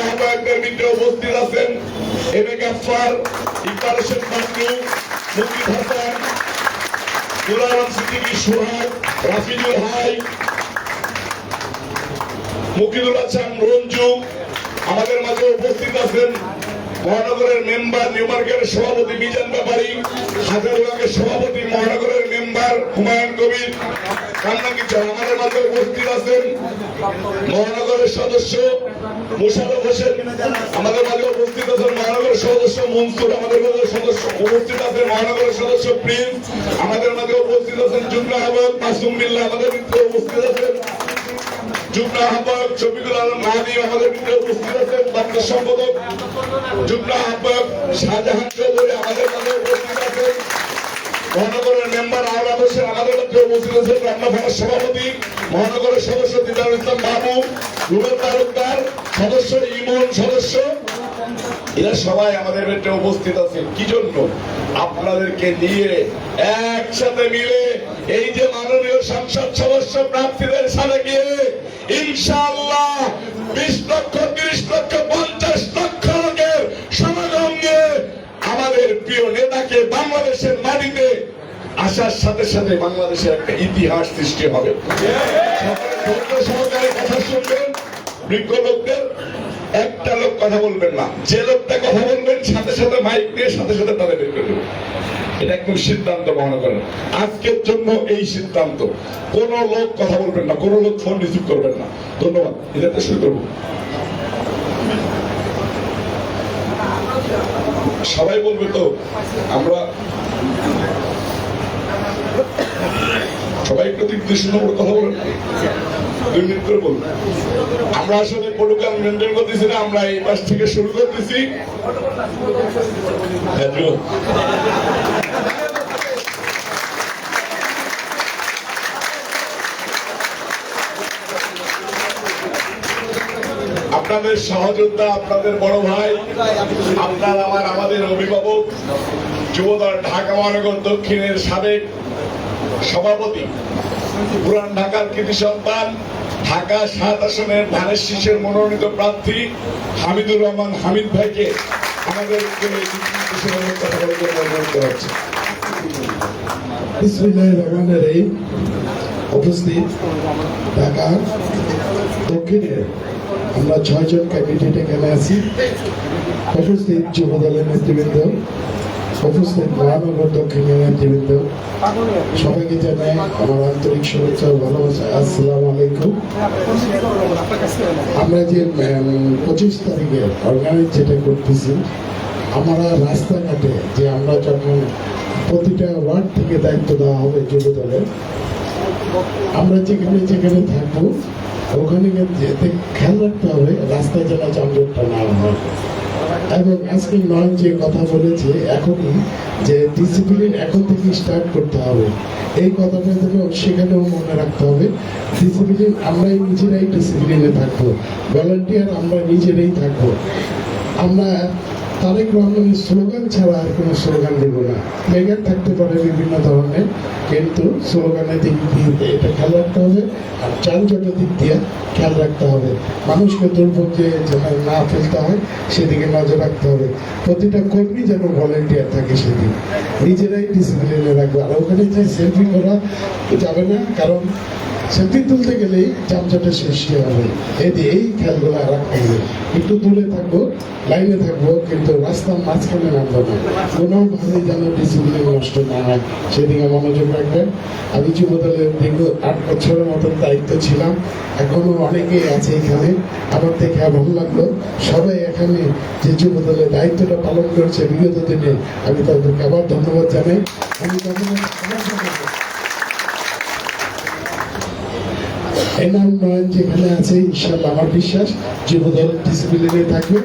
আহ্বায়কদের ভিতরে উপস্থিত আছেন M A Gaffar, Iqbal Hossain Mannu, Mukit Hasan, দুলারাম Siddiqui Sohag, Rafizul high, Mukidul Hasan Ranju. আমাদের মাঝে উপস্থিত আছেন মহানগরের মেম্বার, নিউ মার্কেটের সভাপতি মিজান ব্যাপারী, হাজারবাগের সভাপতি, মহানগরের মেম্বার হুমায়ুন কবির, কান্নাকিচা। আমাদের মাঝে উপস্থিত আছেন মহানগরের সদস্য মোশাররফ হোসেন, আমাদের মাঝে উপস্থিত আছেন মহানগরের সদস্য মনসুর, আমাদের মাঝে সদস্য উপস্থিত আছেন মহানগরের সদস্য প্রিন্স, আমাদের মাঝে উপস্থিত আছেন যুগ্ম আহ্বায়ক মাসুম বিল্লাহ, আমাদের ভিতরে উপস্থিত আছেন যুগ্ম আহ্বায়ক শফিকুল আলম মাহাদি, আমাদের ভিতরে উপস্থিত আছেন বার্তা সম্পাদক যুগ্ম আহ্বায়ক শাহজাহান চৌধুরী, আমাদের মাঝে উপস্থিত আছেন মহানগরের মেম্বার আওলাদ হোসেন, আমাদের মধ্যে উপস্থিত আছেন রান্নাঘরের সভাপতি মহানগরের সদস্য দিদারুল ইসলাম বাবু, রুবেল তালুকদার সদস্য, ইমন সদস্য। এরা সবাই আমাদের মধ্যে উপস্থিত আছেন কি জন্য? আপনাদেরকে নিয়ে একসাথে মিলে এই যে মাননীয় সংসদ সদস্য প্রার্থীদের সাথে গিয়ে ইনশাআল্লাহ 20 লক্ষ, 30 লক্ষ, 50 লক্ষ লোকের সমাগম নিয়ে আমাদের প্রিয় নেতাকে বাংলাদেশের মাটিতে আসার সাথে সাথে বাংলাদেশের একটা ইতিহাস সৃষ্টি হবে। সহকারে কথা শুনবেন, বৃক্ষ লোকদের একটা লোক কথা বলবেন না, যে লোকটা কথা বলবেন সাথে সাথে মাইক দিয়ে সাথে সাথে তাদের বের করে দেবেন। এটা একদম সিদ্ধান্ত গ্রহণ করেন আজকের জন্য, এই সিদ্ধান্ত। কোন লোক কথা বলবেন না, কোন লোক ফোন রিসিভ করবেন না। ধন্যবাদ। এটাতে শুরু করবো। সবাই বলবে তো, আমরা সবাই একটু নির্দিষ্ট নম্বর কথা বলেন, 2 মিনিট করে বলবো। আমরা আসলে প্রোটোকল মেনটেন করতেছি না, আমরা এই পাশ থেকে শুরু করতেছি। আপনাদের সহযোদ্ধা, আপনাদের বড় ভাই, আপনার আমাদের অভিভাবক, যুবদল ঢাকা মহানগর দক্ষিণের সাবেক সভাপতি, পুরান ঢাকার কৃতি সন্তান, ঢাকা 7 আসনের ধানের শীষের মনোনীত প্রার্থী হামিদুর রহমান হামিদ ভাইকে আমাদের কথা বলতে অনুরোধ করা হচ্ছে। বিসমিল্লাহির রহমানির রহিম। উপস্থিত ঢাকা দক্ষিণের আমরা 6 জন ক্যান্ডিডেট এখানে আছি। উপস্থিত যুব দলের নেতৃবৃন্দ, উপস্থিত মহানগর দক্ষিণের নেতৃবৃন্দ, সবাইকে জানাই আমার আন্তরিক শুভেচ্ছা ও ভালোবাসা। আসসালামু আলাইকুম। আমরা যে 25 তারিখে অর্গানাইজ যেটা করতেছি, আমরা রাস্তাঘাটে যে আমরা যখন প্রতিটা ওয়ার্ড থেকে দায়িত্ব দেওয়া হবে যুব দলের, আমরা যেখানে যেখানে থাকবো ওখানে যেতে খেয়াল রাখতে হবে রাস্তায় যেন যানজটটা না হয়। এবং আজকে নয় যে কথা বলেছে এখনই, যে ডিসিপ্লিন এখন থেকে স্টার্ট করতে হবে, এই কথাটা যেন সেখানেও মনে রাখতে হবে। ডিসিপ্লিন আমরাই নিজেরাই ডিসিপ্লিনে থাকবো, ভলান্টিয়ার আমরা নিজেরাই থাকবো। আমরা তারেক রহমানের স্লোগান ছাড়া আর কোনো স্লোগান দেব না। প্লেগার থাকতে পারে বিভিন্ন ধরনের, কিন্তু স্লোগানের দিক দিয়ে এটা খেয়াল রাখতে হবে। আর যানজটের দিক দিয়ে খেয়াল রাখতে হবে, মানুষকে দুর্ভোগে যেন না ফেলতে হয় সেদিকে নজর রাখতে হবে। প্রতিটা কর্মী যেন ভলেন্টিয়ার থাকে সেদিন, নিজেরাই ডিসিপ্লিনে রাখবে। আর ওখানে যে সেলফি করা যাবে না, কারণ সেলফি তুলতে গেলেই যানজটের সৃষ্টি হবে। এই খেয়ালগুলো রাখতে হবে। একটু দূরে থাকবো, লাইনে থাকবো, কিন্তু রাস্তার মাঝখানে নামবো না। কোনোভাবে যেন ডিসিপ্লিন নষ্ট না হয় সেদিকে মনোযোগ রাখবেন। আমি যুবদলের দীর্ঘ 8 বছরের মতন দায়িত্ব ছিলাম, এখনো অনেকেই আছে এখানে। আমার দেখে ভালো লাগলো, সবাই এখানে যে যুবদলের দায়িত্বটা পালন করেছে বিগত দিনে, আমি তাদেরকে আবার ধন্যবাদ জানাই। আমি এনার উন্নয়ন যেখানে আছে ইনশাল্লাহ আমার বিশ্বাস যুবদল ডিসিপ্লিনে থাকবে।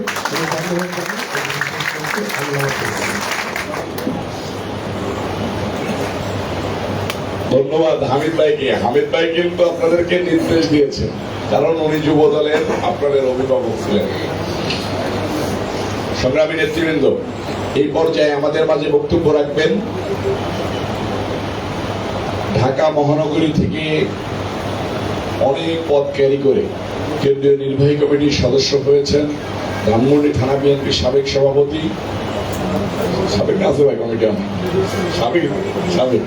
ধন্যবাদ হামিদ ভাইকে। হামিদ ভাই কিন্তু আপনাদেরকে নির্দেশ দিয়েছেন, কারণ উনি যুব দলের আপনাদের অভিভাবক ছিলেন। সংগ্রামী নেতৃবৃন্দ, এই পর্যায়ে আমাদের মাঝে বক্তব্য রাখবেন ঢাকা মহানগরী থেকে অনেক পদ ক্যারি করে কেন্দ্রীয় নির্বাহী কমিটির সদস্য হয়েছেন ধানমন্ডি থানা বিএনপির সাবেক সভাপতি, সাবেক আছে ভাই কমিটি, সাবেক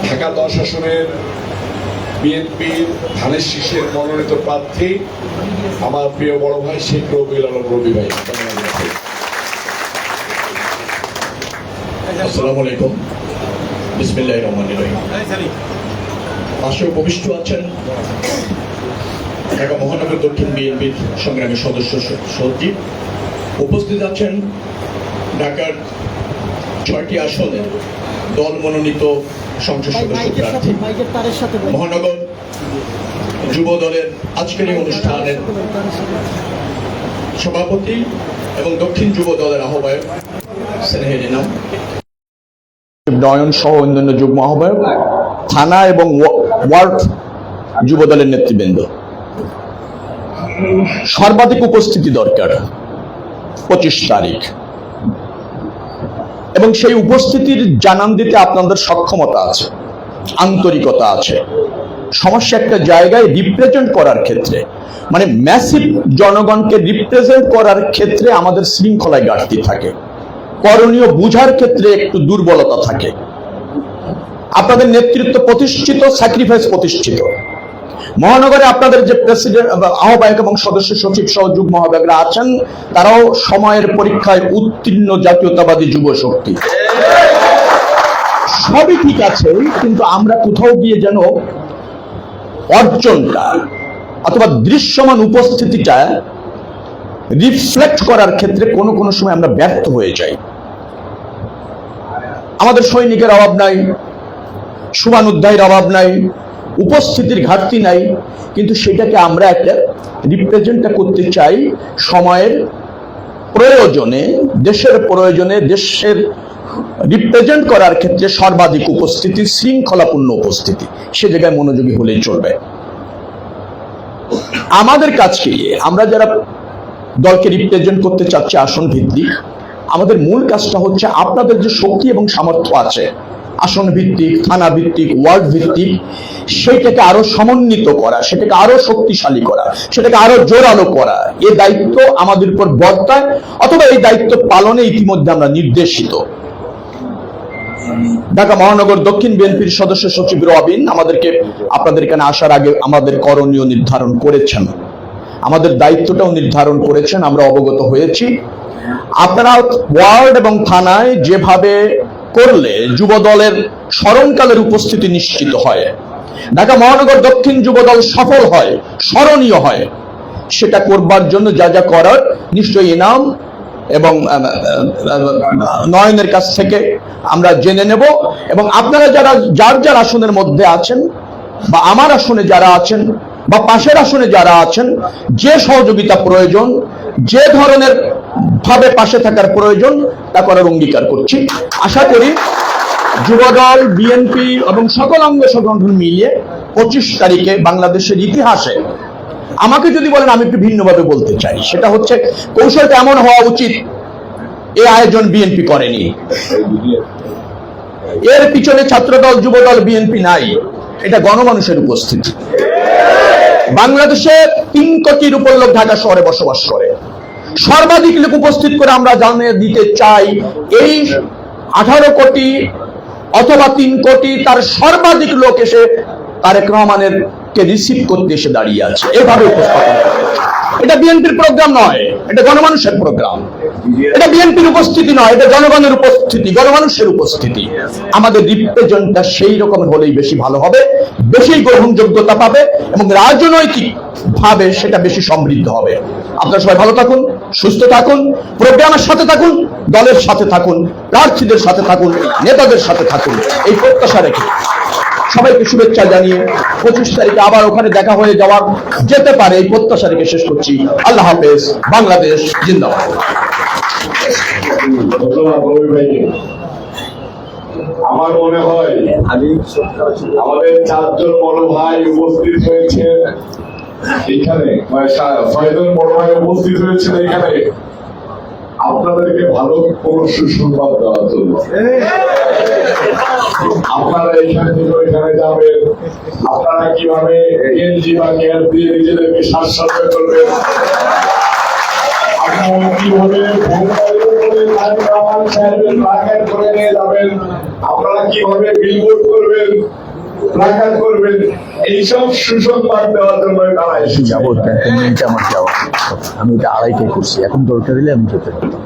ঢাকা 10 আসনের বিএনপির ধানের শীষের মনোনীত প্রার্থী আমার প্রিয় বড় ভাই শেখ রবিউল আলম রবি ভাই। আসসালামু আলাইকুম, বিসমিল্লাহির রহমানির রহিম। পাশে উপবিষ্ট আছেন ঢাকা মহানগর দক্ষিণ বিএনপির সংগ্রামী সদস্য সচিব, উপস্থিত আছেন ঢাকার 6টি আসনে দল মনোনীত সংসদ সদস্য প্রার্থী, মহানগর যুব দলের আজকের এই অনুষ্ঠানের সভাপতি এবং দক্ষিণ যুব দলের আহ্বায়ক স্নেহের ইনাম, নয়ন সহ অন্যান্য যুগ্ম আহ্বায়ক, থানা এবং ওয়ার্ড যুব দলের নেতৃবৃন্দ, সর্বাধিক উপস্থিতি দরকার 25 তারিখ, এবং সেই উপস্থিতির জানান দিতে আপনাদের সক্ষমতা আছে, আন্তরিকতা আছে। সমস্যা একটা জায়গায় রিপ্রেজেন্ট করার ক্ষেত্রে, মানে ম্যাসিভ জনগণকে রিপ্রেজেন্ট করার ক্ষেত্রে আমাদের শৃঙ্খলায় ঘাটতি থাকে, করণীয় বুঝার ক্ষেত্রে একটু দুর্বলতা থাকে। আপনাদের নেতৃত্ব প্রতিষ্ঠিত, স্যাক্রিফাইস প্রতিষ্ঠিত। মহানগরে আপনাদের যে প্রেসিডেন্ট, আহ্বায়ক এবং সদস্য সচিব সহ যুগ্ম আহ্বায়করা আছেন, তারাও সময়ের পরীক্ষায় উত্তীর্ণ জাতীয়তাবাদী যুব শক্তি। সবই ঠিক আছে, কিন্তু আমরা কোথাও গিয়ে যেন অর্জনটা অথবা দৃশ্যমান উপস্থিতিটা রিফ্লেক্ট করার ক্ষেত্রে কোনো কোনো সময় আমরা ব্যর্থ হয়ে যাই। আমাদের সৈনিকের অভাব নাই, শুভানুধ্যায়ের অভাব নাই, উপস্থিতির ঘাটতি নাই, কিন্তু সেটাকে আমরা একটা রিপ্রেজেন্টটা করতে চাই সময়ের প্রয়োজনে, দেশের প্রয়োজনে। দেশের রিপ্রেজেন্ট করার ক্ষেত্রে সর্বাধিক উপস্থিতি, শৃঙ্খলাপূর্ণ উপস্থিতি, সে জায়গায় মনোযোগী হলেই চলবে। আমাদের কাজকে আমরা যারা দলকে রিপ্রেজেন্ট করতে চাচ্ছি আসন ভিত্তিক, আমাদের মূল কাজটা হচ্ছে আপনাদের যে শক্তি এবং সামর্থ্য আছে আসন ভিত্তিক, থানা ভিত্তিক, ওয়ার্ড ভিত্তিক, সেইটাকে আরো সমন্বিত করা, সেটাকে আরো শক্তিশালী করা, সেটাকে আরো জোরালো করা। এই দায়িত্ব আমাদের উপর বর্তায়, অথবা এই দায়িত্ব পালনে ইতিমধ্যে আমরা নির্দেশিত। ঢাকা মহানগর দক্ষিণ বিএনপির সদস্য সচিব রবিন আমাদেরকে আপনাদের এখানে আসার আগে আমাদের করণীয় নির্ধারণ করেছেন, আমাদের দায়িত্বটাও নির্ধারণ করেছেন, আমরা অবগত হয়েছি। আপনারা ওয়ার্ড এবং থানায় যেভাবে করলে যুব দলের স্মরণকালের উপস্থিতি নিশ্চিত হয়, ঢাকা মহানগর দক্ষিণ যুব দল সফল হয়, স্মরণীয় হয়, সেটা করবার জন্য যা যা করার নিশ্চয়ই ইনাম এবং নয়নের কাছ থেকে আমরা জেনে নেব। এবং আপনারা যারা যার যার আসনের মধ্যে আছেন, বা আমার আসনে যারা আছেন, বা পাশের আসনে যারা আছেন, যে সহযোগিতা প্রয়োজন, যে ধরনের ভাবে পাশে থাকার প্রয়োজন, তা করার অঙ্গীকার করছি। আশা করি যুবদল, বিএনপি এবং সকল অঙ্গ সংগঠন মিলিয়ে 25 তারিখে বাংলাদেশের ইতিহাসে, আমাকে যদি বলেন আমি একটু ভিন্নভাবে বলতে চাই, সেটা হচ্ছে কৌশলটা এমন হওয়া উচিত, এই আয়োজন বিএনপি করেনি, এর পিছনে ছাত্রদল, যুবদল, বিএনপি নাই, এটা গণমানুষের উপস্থিতি। বাংলাদেশে 3 কোটির উপর লোক ঢাকা শহরে বসবাস করে, সর্বাধিক লোক উপস্থিত করে আমরা জানিয়ে দিতে চাই এই 18 কোটি অথবা 3 কোটি, তার সর্বাধিক লোক এসে তারেক রহমানের কে রিসিভ করতে এসে দাঁড়িয়ে আছে, এভাবে উপস্থাপন করে। এটা বিএনপির প্রোগ্রাম নয়, এটা গণমানুষের প্রোগ্রাম। এটা বিএনপির উপস্থিতি নয়, এটা জনগণের উপস্থিতি, গণমানুষের উপস্থিতি। আমাদের রিপ্রেজেন্টটা সেই রকম হলেই বেশি ভালো হবে, বেশি গ্রহণযোগ্যতা পাবে, এবং রাজনৈতিক ভাবে সেটা বেশি সমৃদ্ধ হবে। আপনারা সবাই ভালো থাকুন, সুস্থ থাকুন, প্রোগ্রামের সাথে থাকুন, দলের সাথে থাকুন, প্রার্থীদের সাথে থাকুন, নেতাদের সাথে থাকুন, এই প্রত্যাশা রেখে সবাইকে শুভেচ্ছা জানিয়ে 25 তারিখে আবার ওখানে দেখা হয়ে যাওয়ার যেতে পারে এই প্রত্যাশা রেখে শেষ করছি। আল্লাহ হাফেজ, বাংলাদেশ জিন্দাবাদ। আমার মনে হয় আমাদের 4 জন বড় ভাই উপস্থিত হয়েছে এখানে, 6 জন বড় ভাই উপস্থিত হয়েছেন এখানে আপনাদেরকে ভালো কোন সুসংবাদ দেওয়ার জন্য। আপনারা এখানে থেকে ওইখানে যাবেন, আপনারা কিভাবে গেঞ্জি বা গিয়ার দিয়ে নিজেদেরকে শ্বাসরক্ষা করবেন, আপনারা কিভাবে প্লাকার্ড করে নিয়ে যাবেন, আপনারা কিভাবে বিলবোর্ড করবেন, প্লাকার্ড করবেন, এইসব সুসংবাদ দেওয়ার জন্য তারা এসেছে। যাবো আমার যাওয়া, আমি এটা আড়াইটাই করছি, এখন দরকার হলে আমি যেতে পারতাম।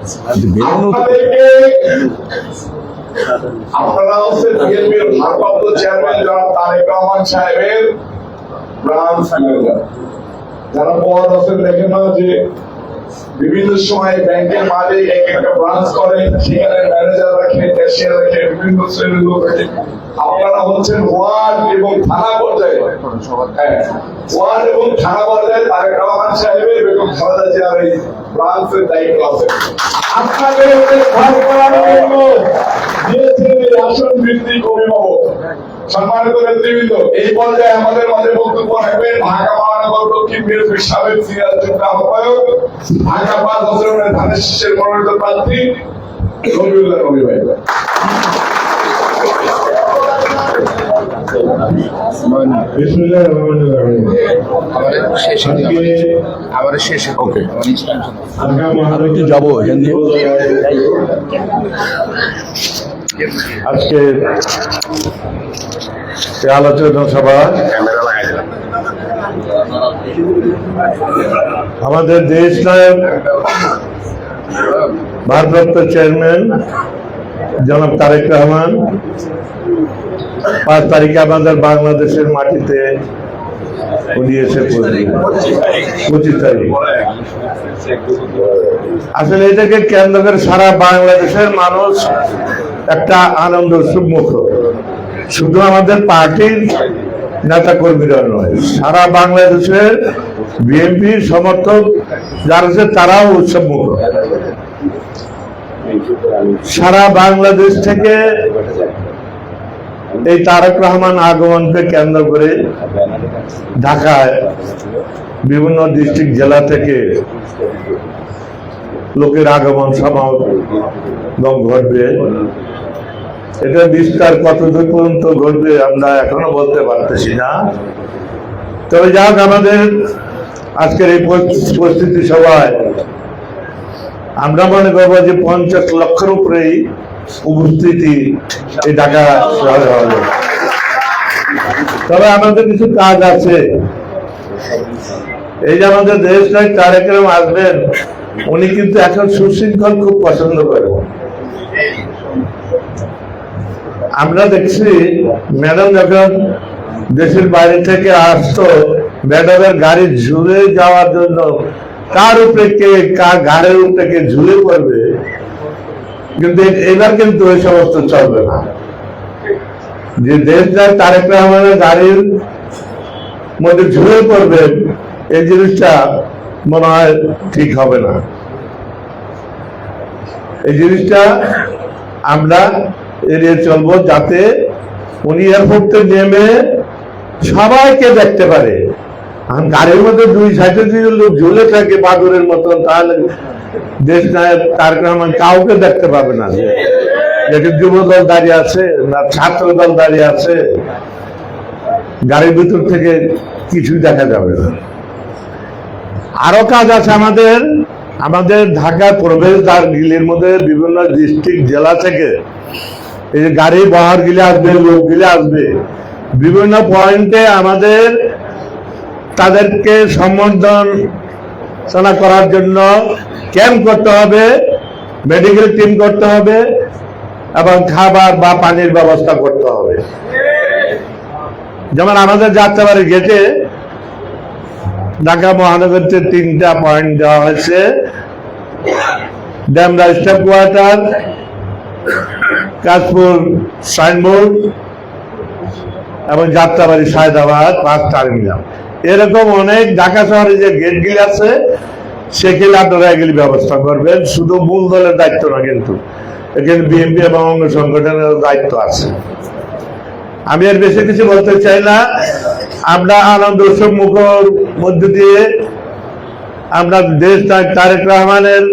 আপনারা হচ্ছে বিএনপির ভারপ্রাপ্ত চেয়ারম্যান জনাব তারেক রহমান সাহেবের ব্রাঞ্চ ম্যানেজার। যারা পদ আছেন দেখেন না যে বিভিন্ন সময় ব্যাংকের মাঝে এক একটা ব্রাঞ্চ করে, সেখানে ম্যানেজার রাখে, ক্যাশিয়ার রাখে, বিভিন্ন শ্রেণীর লোক রাখে। আপনারা হচ্ছেন ওয়ার্ড এবং থানা পর্যায়ে, হ্যাঁ ওয়ার্ড এবং থানা পর্যায়ে তারেক রহমান সাহেবের এবং খালেদা জিয়ার এই ব্রাঞ্চের দায়িত্ব আছে। আপনাদের ঘর করার জন্য দিয়েছেন এই আসন বৃদ্ধি অভিভাবক। সম্মানিত নেতৃবৃন্দ, এই পর্যায়ে আমাদের মাঝে বক্তব্য রাখবেন ঢাকা মহানগর দক্ষিণ বিএনপির সাবেক সিনিয়র যুগ্ম আহ্বায়ক, ঢাকা ৫ বছরের ধানের শীষের মনোনীত প্রার্থী রবিউল্লাহ রবি ভাই। যাবো এখান দিয়ে। আজকে আলোচনা সভা আমাদের দেশ নায়ক ভারপ্রাপ্ত চেয়ারম্যান জনাব তারেক রহমান 5 তারিখে আমাদের বাংলাদেশের মাটিতে উনি এসে পড়লেন 25 তারিখ। আসলে এটাকে কেন্দ্র করে সারা বাংলাদেশের মানুষ একটা আনন্দ উৎসবমুখ, শুধু আমাদের পার্টির নেতা কর্মীরা নয়, সারা বাংলাদেশের বিএনপির সমর্থক যারা আছে তারাও উৎসবমুখ। সারা বাংলাদেশ থেকে এই তারেক রহমান আগমনকে কেন্দ্র করে ঢাকায় বিভিন্ন ডিস্ট্রিক্ট জেলা থেকে লোকের আগমন সমাগম ঘটবে। এটা বিস্তার কতদূর পর্যন্ত ঘটবে আমরা এখনো বলতে পারতেছি না। তবে যাক, আমাদের আজকের এই পরিস্থিতি সভায় আমরা মনে করবো যে 50 লক্ষের উপরেই উপস্থিতি এই ঢাকা শহরে হবে। তবে আমাদের কিছু কাজ আছে। এই যে আমাদের দেশ নায়ক তারেক রহমান আসবেন, উনি কিন্তু এখন সুশৃঙ্খল খুব পছন্দ করেন। আমরা দেখছি ম্যাডাম যখন দেশের বাইরে থেকে আসতো, ম্যাডামের গাড়ি ঝুলে যাওয়ার জন্য কার উপরে কে, কার ঘাড়ের উপরে কে ঝুলে পড়বে, কিন্তু এবার কিন্তু ওই সমস্ত চলবে না। যে দেশ যায় তারেক রহমানের গাড়ির মধ্যে ঝুলে পড়বে, এই জিনিসটা মনে হয় ঠিক হবে না। এই জিনিসটা আমরা এড়িয়ে চলবো, যাতে উনি এয়ারপোর্টে নেমে সবাইকে দেখতে পারে। গাড়ির মধ্যে 2 সাইডে যদি লোক ঝুলে থাকে বাদুরের মতন, তাহলে দেশ নায়ক তারেক রহমান কাউকে দেখতে পাবে না। যেটি যুব দল দাঁড়িয়ে আছে না ছাত্র দল দাঁড়িয়ে আছে, গাড়ির ভিতর থেকে কিছুই দেখা যাবে না। আরো কাজ আছে আমাদের। আমাদের ঢাকা প্রবেশদ্বার গিলির মধ্যে বিভিন্ন ডিস্ট্রিক্ট জেলা থেকে এই যে গাড়ি বহার গিলে আসবে, লোক গিলে আসবে, বিভিন্ন পয়েন্টে আমাদের তাদেরকে সম্বর্ধনা করার জন্য ক্যাম্প করতে হবে, মেডিকেল টিম করতে হবে এবং খাবার বা পানির ব্যবস্থা করতে হবে। যেমন আমাদের যাত্রাবাড়ি গেটে ঢাকা মহানগরীতে 3টা পয়েন্ট দেওয়া হয়েছে: Demra staff quarter, Kashpur signboard এবং যাত্রাবাড়ি সায়দাবাদ 5 টার্মিনাল। এরকম অনেক ঢাকা শহরে যে গেটগুলি আছে সেগুলি আপনারা এগুলি ব্যবস্থা করবেন। শুধু মূল দলের দায়িত্ব না, কিন্তু এখানে বিএনপি এবং অঙ্গ সংগঠনের দায়িত্ব আছে। আমি এর বেশি কিছু বলতে চাই না। আমরা আনন্দ উৎসব মুখর মধ্য দিয়ে আমরা দেশ নায়ক তারেক রহমানের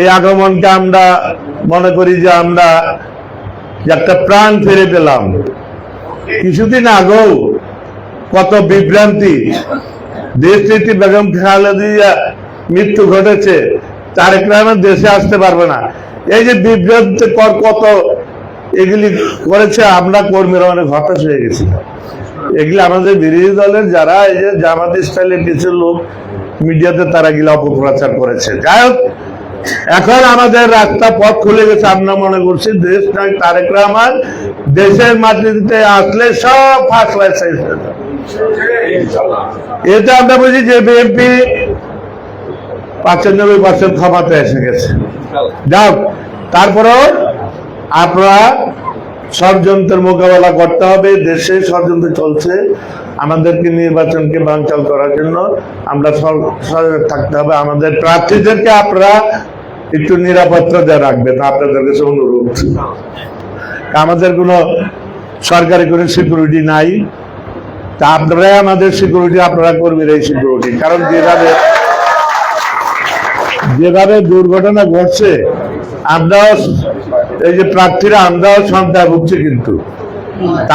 এই আগমনকে আমরা মনে করি যে আমরা একটা প্রাণ ফিরে পেলাম। কিছুদিন আগেও কত বিভ্রান্তি, দেশনেত্রী বেগম খালেদা জিয়া মৃত্যু ঘটেছে, তারেক রহমান দেশে আসতে পারবে না, এই যে বিভ্রান্তিকর কত এগুলি করেছে, আমরা কর্মীরা অনেক হতাশ হয়ে গেছি। এগুলি আমাদের বিরোধী দলের যারা এই যে জামাত ইসলামের কিছু লোক মিডিয়াতে তারা গিলা অপপ্রচার করেছে। যাই হোক, এখন আমাদের রাস্তা পথ খুলে গেছে। আমরা মনে করছি দেশ নয় তারেক রহমান দেশের মাটিতে আসলে সব ফার্স্ট লাইসেন্স। এটা আমরা বুঝি যে বিএনপি 95% ক্ষমতা এসে গেছে। যাক, তারপরেও আপনারা ষড়যন্ত্রের মোকাবেলা করতে হবে। দেশে ষড়যন্ত্র চলছে, আমাদেরকে নির্বাচনকে বানচাল করার জন্য আমরা সজাগ থাকতে হবে। আমাদের প্রার্থীদেরকে আপনারা একটু নিরাপত্তা রাখবেন, আপনাদের কাছে অনুরোধ। আমাদের কোনো সরকারি কোনো সিকিউরিটি নাই, তা আপনারাই আমাদের সিকিউরিটি, আপনারা করবেন এই সিকিউরিটি। কারণ যেভাবে দুর্ঘটনা ঘটছে, আমরাও এই যে প্রার্থীরা আমরাও সন্তায় ভুগছি, কিন্তু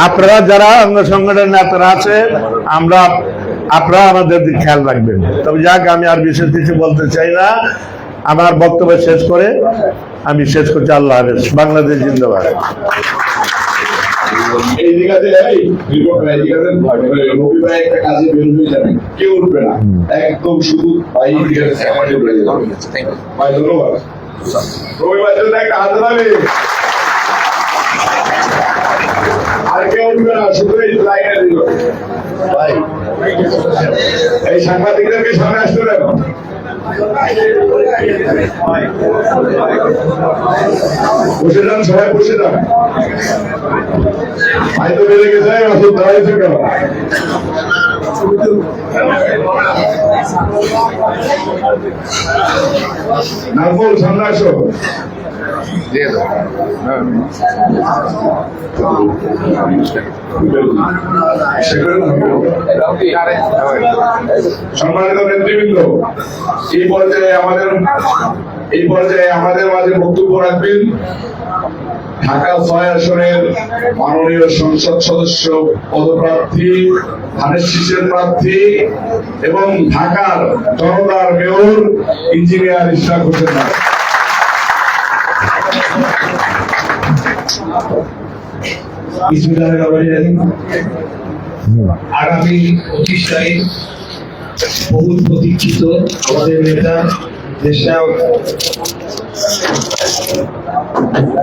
আপনারা যারা অঙ্গ সংগঠনের নেতারা আছে আপনারা আমাদের দিকে খেয়াল রাখবেন। তবে যাক, আমি আর বিশেষ কিছু বলতে চাই না, আমার বক্তব্য শেষ করে আমি শেষ করছি। আল্লাহ হাফেজ। বাংলাদেশ জিন্দাবাদ। এই জায়গাতে রবি ভাই একটা কাজে বের হয়ে যাবে, কেউ উঠবে না, একদম শুধু ভাই ভাই। ধন্যবাদ রবি ভাই, একটা হাত দাবি, আর কেউ উঠবে না, শুধু এই লাইনে দিল ভাই। এই সাংবাদিকদেরকে সামনে আসতে দেন। বসে যান, সবাই বসে যান। ভাই তো বেড়ে গেছে, ওষুধ দাঁড়িয়েছে কেন? নাজমুল, সামনে আসো। সম্মানিত নেতৃবৃন্দ, এই পর্যায়ে আমাদের মাঝে বক্তব্য রাখবেন ঢাকা ৬ আসনের মাননীয় সংসদ সদস্য পদপ্রার্থী, ধানের শীষের প্রার্থী এবং ঢাকার জনতার মেয়র ইঞ্জিনিয়ার ইশরাক হোসেন। আগামী 25 তারিখ বহুল প্রতীক্ষিত আমাদের নেতা দেশনায়ক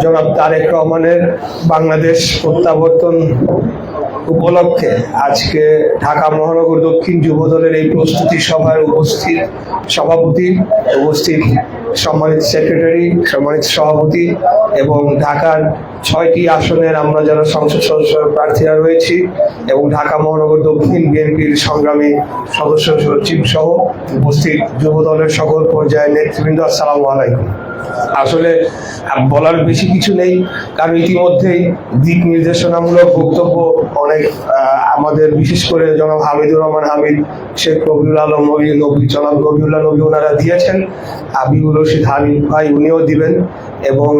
জনাব তারেক রহমানের বাংলাদেশ প্রত্যাবর্তন উপলক্ষে আজকে ঢাকা মহানগর দক্ষিণ যুব দলের এই প্রস্তুতি সভায় উপস্থিত সভাপতি, উপস্থিত সম্মানিত সেক্রেটারি, সম্মানিত সভাপতি এবং ঢাকার 6টি আসনের আমরা যারা সংসদ সদস্য প্রার্থীরা রয়েছি এবং ঢাকা মহানগর দক্ষিণ বিএনপির সংগ্রামী সদস্য সচিব সহ উপস্থিত যুব দলের সকল পর্যায়ের নেতৃবৃন্দ, আসসালামু আলাইকুম। আসলে বলার বেশি কিছু নেই, কারণ ইতিমধ্যেই দিক নির্দেশনামূলক বক্তব্য অনেক আমাদের বিশেষ করে জনাব হামিদুর রহমান হামিদ, শেখ রবিউল আলম নবী, জনাব রবিউল্লাহ নবী ওনারা দিয়েছেন, আবিউর রশিদ হামিদ ভাই উনিও দিবেন এবং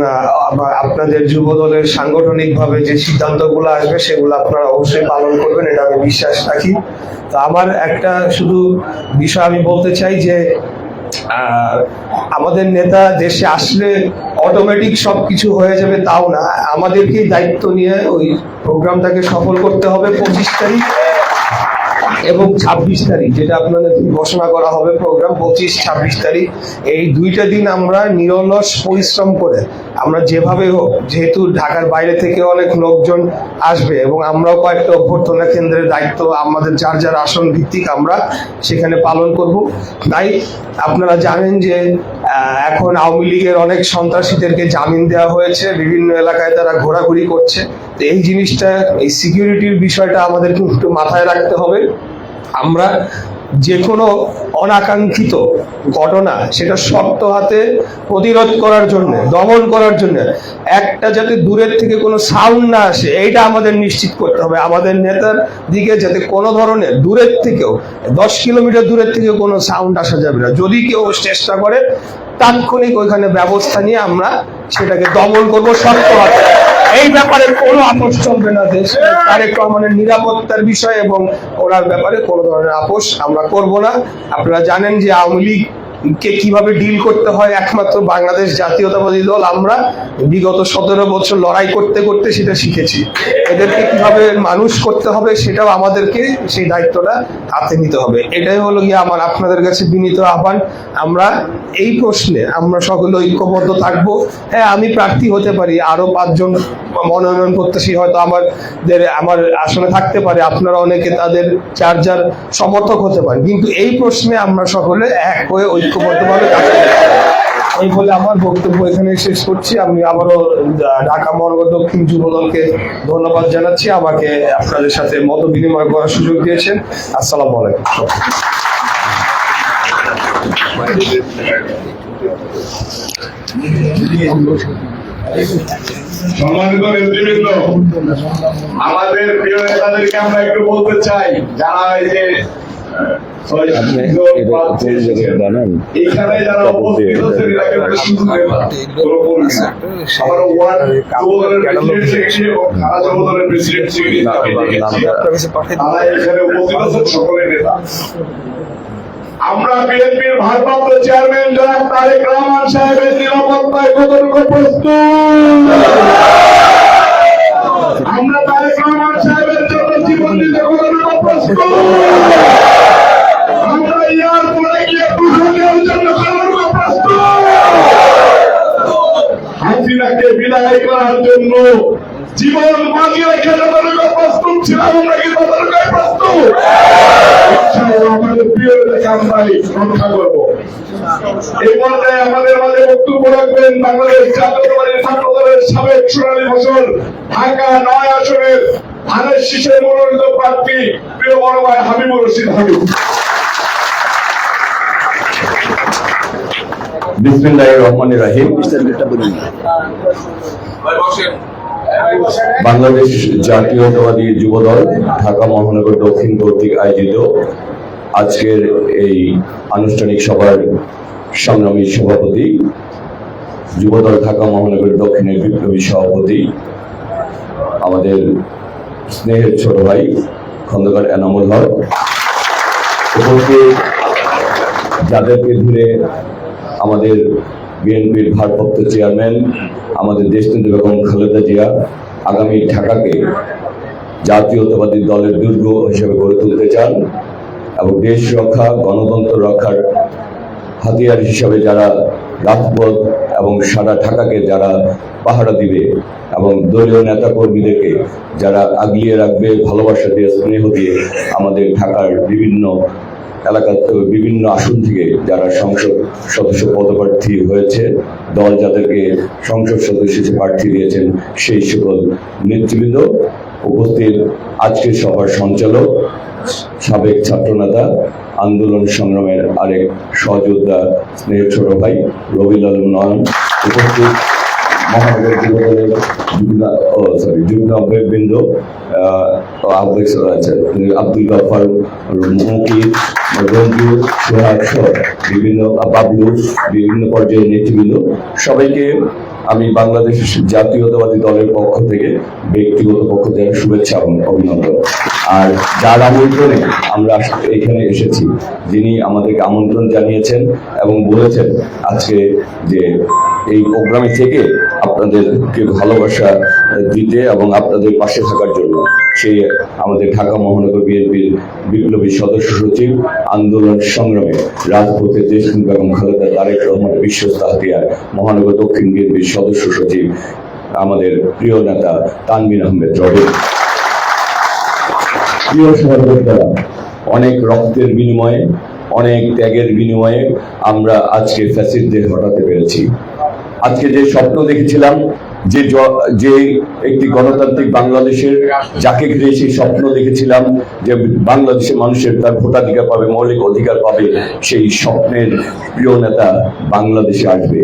আপনাদের যুব দলের সাংগঠনিকভাবে যে সিদ্ধান্তগুলো আসবে সেগুলো আপনারা অবশ্যই পালন করবেন, এটা আমি বিশ্বাস রাখি। তো আমার একটা শুধু বিষয় আমি বলতে চাই যে আমাদের নেতা দেশে আসলে অটোমেটিক সবকিছু হয়ে যাবে তাও না, আমাদেরকেই দায়িত্ব নিয়ে ওই প্রোগ্রামটাকে সফল করতে হবে। 25 তারিখ এবং 26 তারিখ যেটা আপনাদের ঘোষণা করা হবে প্রোগ্রাম, 25-26 তারিখ, এই দুইটা দিন আমরা নিরলস পরিশ্রম করে আমরা যেভাবে হোক, যেহেতু ঢাকার বাইরে থেকে অনেক লোকজন আসবে এবং আমরাও কয়েকটা অভ্যর্থনা কেন্দ্রের দায়িত্ব আমাদের যার যার আসন ভিত্তিক আমরা সেখানে পালন করব। তাই আপনারা জানেন যে এখন আওয়ামী লীগের অনেক সন্ত্রাসীদেরকে জামিন দেওয়া হয়েছে, বিভিন্ন এলাকায় তারা ঘোরাঘুরি করছে। তো এই জিনিসটা, এই সিকিউরিটির বিষয়টা আমাদেরকে একটু মাথায় রাখতে হবে। আমরা যে কোনো অনাকাঙ্ক্ষিত ঘটনা সেটা শক্ত হাতে প্রতিরোধ করার জন্য, দমন করার জন্য একটা যাতে দূরের থেকে কোনো সাউন্ড না আসে এইটা আমাদের নিশ্চিত করতে হবে। আমাদের নেতার দিকে যাতে কোনো ধরনের দূরের থেকেও 10 কিলোমিটার দূরের থেকে কোনো সাউন্ড আসা যাবে না। যদি কেউ চেষ্টা করে তাৎক্ষণিক ওইখানে ব্যবস্থা নিয়ে আমরা সেটাকে দমন করবো শক্ত হাতে। এই ব্যাপারে কোনো আপোষ চলবে না। দেশ তারেক রহমানের নিরাপত্তার বিষয় এবং ওনার ব্যাপারে কোনো ধরনের আপোষ আমরা করব না। আপনারা জানেন যে আওয়ামী লীগ কে কিভাবে ডিল করতে হয় একমাত্র বাংলাদেশ জাতীয়তাবাদী দল আমরা বিগত 17 বছর লড়াই করতে করতে সেটা শিখেছি। এদেরকে কিভাবে মানুষ করতে হবে সেটাও আমাদেরকে সেই দায়িত্বটা হাতে নিতে হবে। এটাই হলো গিয়ে আমার আপনাদের কাছে বিনীত আহ্বান। আমরা এই প্রশ্নে আমরা সকলে ঐক্যবদ্ধ থাকবো। হ্যাঁ, আমি প্রার্থী হতে পারি, আরো 5 জন মনোনয়ন প্রত্যাশী হয়তো আমার আসনে থাকতে পারে, আপনারা অনেকে তাদের যার সমর্থক হতে পারে, কিন্তু এই প্রশ্নে আমরা সকলে এক হয়ে ঐক্যবদ্ধভাবে কাজ করতে পারি। এই বলে আমার বক্তব্য এখানে শেষ করছি। আমি আবারও ঢাকা মহানগর দক্ষিণ যুবদলকে ধন্যবাদ জানাচ্ছি, আমাকে আপনাদের সাথে মত বিনিময় করার সুযোগ দিয়েছেন। আসসালামু আলাইকুম। সম্মানিত নেতৃবৃন্দ, আমাদের প্রিয় নেতাদেরকে আমরা একটু বলতে চাই, যারা এই যে এইখানে যারা উপস্থিত হচ্ছেন এরা কিন্তু শুধু নেতা, কোনো কর্মী না। আমার ওয়ার্ড যুবদলের প্রেসিডেন্ট সেক্রেটারি এবং থানা যুবদলের প্রেসিডেন্ট সেক্রেটারি তারা এখানে উপস্থিত আছেন, সকলে নেতা। আমরা বিএনপির ভারপ্রাপ্ত চেয়ারম্যান জনাব তারেক রহমান সাহেবের নিরাপত্তায় কতটুকু প্রস্তুত, আমরা তারেক রহমান সাহেবের জন্য জীবন দিতে কতটুকু প্রস্তুত, আমরা এয়ারপোর্টে গিয়ে দুজনের জন্য কতটুকু প্রস্তুত, হাসিনাকে বিদায় করার জন্য জীবন বাজিয়ে রেখে যতটুকু প্রস্তুত ছিলাম, আমরা কি ততটুকু প্রস্তুত? আমাদের প্রিয় নেতাকে আমরা রক্ষা করবো। এই পর্যায়ে আমাদের মাঝে বক্তব্য রাখবেন বাংলাদেশ জাতীয়তাবাদী ছাত্র দলের সাবেক সোনালী ফসল ঢাকা 9 আসনের ধানের শীষের মনোনীত প্রার্থী প্রিয় বড় ভাই হাবিবুর রশিদ হাবিব। বিসমিল্লাহির রহমানির রহিম। বাংলাদেশ জাতীয়তাবাদী যুবদল ঢাকা মহানগর দক্ষিণ কর্তৃক আয়োজিত আজকের এই আনুষ্ঠানিক সভার সংগ্রামী সভাপতি, যুবদল ঢাকা মহানগর দক্ষিণের বিপ্লবী সভাপতি, আমাদের স্নেহের ছোট ভাই খন্দকার এনামুল হক, যাদেরকে ঘিরে আমাদের বিএনপির ভারপ্রাপ্ত চেয়ারম্যান আমাদের দেশনেত্রী বেগম খালেদা জিয়া আগামী ঢাকাকে জাতীয়তাবাদী দলের দুর্গ হিসেবে গড়ে তুলতে চান এবং দেশ রক্ষা, গণতন্ত্র রক্ষার হাতিয়ার হিসাবে যারা রাজপথ এবং সারা ঢাকাকে যারা পাহারা দিবে এবং দলীয় নেতা কর্মীদেরকে যারা আগলিয়ে রাখবে, ভালোবাসা দিয়ে, স্নেহ দিয়ে আমাদের ঢাকার বিভিন্ন এলাকা বিভিন্ন আসন থেকে যারা সংসদ সদস্য পদপ্রার্থী হয়েছে, দল যাদেরকে সংসদ সদস্য হিসেবে প্রার্থী দিয়েছেন, সেই সকল নেতৃবৃন্দ উপস্থিত আজকের সভার সঞ্চালক, সাবেক ছাত্রনেতা, আন্দোলন সংগ্রামের আরেক সহযোদ্ধা, স্নেহের ছোট ভাই রবিউল আলম নয়ন, উপস্থিত মহানগর যুবদলের যুগ্ম আহ্বায়কবৃন্দ আব্দুল গাফার, মুকির, রঞ্জু, সোহাগ সহ বিভিন্ন বাবলু, বিভিন্ন পর্যায়ের নেতৃবৃন্দ, সবাইকে আমি বাংলাদেশ জাতীয়তাবাদী দলের পক্ষ থেকে ব্যক্তিগত পক্ষ থেকে শুভেচ্ছা এবং অভিনন্দন। আর যার আমন্ত্রণে আমরা এখানে এসেছি, যিনি আমাদেরকে আমন্ত্রণ জানিয়েছেন এবং বলেছেন আজকে যে এই প্রোগ্রামে থেকে আপনাদেরকে ভালোবাসা দিতে এবং আপনাদের পাশে থাকার জন্য, সেই আমাদের ঢাকা মহানগর বিএনপির বিপ্লবী সদস্য সচিব, আন্দোলন সংগ্রামে রাজপথে দেশনেত্রী বেগম খালেদা তারেক রহমানের বিশ্বস্ত হাতিয়ার, মহানগর দক্ষিণ বিএনপির সদস্য সচিব আমাদের প্রিয় নেতা তানভীর আহমেদ রবি। প্রিয় সহযোদ্ধারা, অনেক রক্তের বিনিময়ে, অনেক ত্যাগের বিনিময়ে আমরা আজকে ফ্যাসিস্টদের হটাতে পেরেছি। আজকে যে স্বপ্ন দেখেছিলাম, যে একটি গণতান্ত্রিক বাংলাদেশের, যাকে ঘিরে সেই স্বপ্ন দেখেছিলাম যে বাংলাদেশের মানুষের তার ভোটাধিকার পাবে, মৌলিক অধিকার পাবে, সেই স্বপ্নের প্রিয় নেতা বাংলাদেশে আসবে।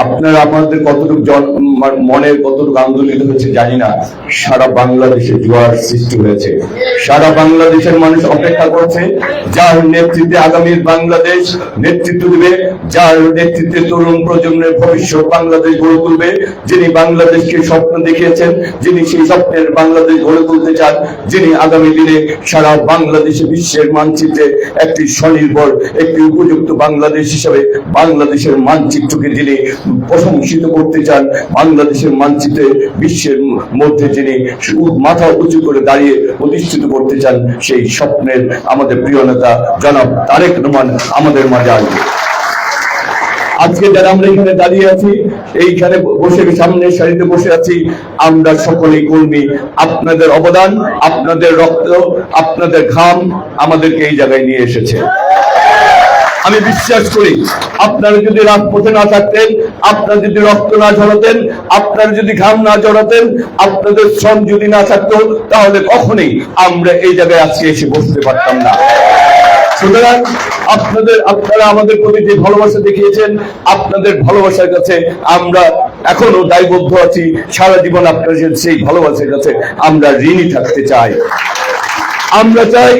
আপনারা আমাদের কতটুকু মনের কতটুকু আন্দোলিত হয়েছে জানি না, সারা বাংলাদেশে জোয়ার সৃষ্টি হয়েছে। সারা বাংলাদেশের মানুষ অপেক্ষা করছে যার নেতৃত্বে আগামীর বাংলাদেশ নেতৃত্ব দেবে, যার নেতৃত্বে তরুণ প্রজন্মের ভবিষ্যৎ বাংলাদেশ গড়ে তুলবে, যিনি বাংলাদেশকে স্বপ্ন দেখিয়েছেন, যিনি সেই স্বপ্নের বাংলাদেশ গড়ে তুলতে চান, যিনি আগামী দিনে সারা বাংলাদেশে বিশ্বের মানচিত্রে একটি স্বনির্ভর, একটি উপযুক্ত বাংলাদেশ হিসাবে বাংলাদেশের মানচিত্রকে যিনি প্রশংসিত করতে চান, বাংলাদেশের মানচিত্রে বিশ্বের মধ্যে যিনি মাথা উঁচু করে দাঁড়িয়ে প্রতিষ্ঠিত করতে চান, সেই স্বপ্নের আমাদের প্রিয় নেতা জনাব তারেক রহমান আমাদের মাঝে আসবে। আজকে যারা আমরা এখানে দাঁড়িয়ে আছি, এইখানে বসে সামনের সারিতে বসে আছি, আমরা সকলেই কর্মী। আপনাদের অবদান, আপনাদের রক্ত, আপনাদের ঘাম আমাদেরকে এই জায়গায় নিয়ে এসেছে। আমি বিশ্বাস করি আপনারা যদি রাজপথে না থাকতেন, আপনারা যদি রক্ত না ঝরাতেন, আপনারা যদি ঘাম না ঝরাতেন, আপনাদের শ্রম যদি না থাকতো, তাহলে কখনোই আমরা এই জায়গায় আজকে এসে বসতে পারতাম না। সুতরাং আপনারা আমাদের প্রতি যে ভালোবাসা দেখিয়েছেন, আপনাদের ভালোবাসার কাছে আমরা এখনো দায়বদ্ধ আছি। সারা জীবন আপনাদের সেই ভালোবাসার কাছে আমরা ঋণী থাকতে চাই। আমরা চাই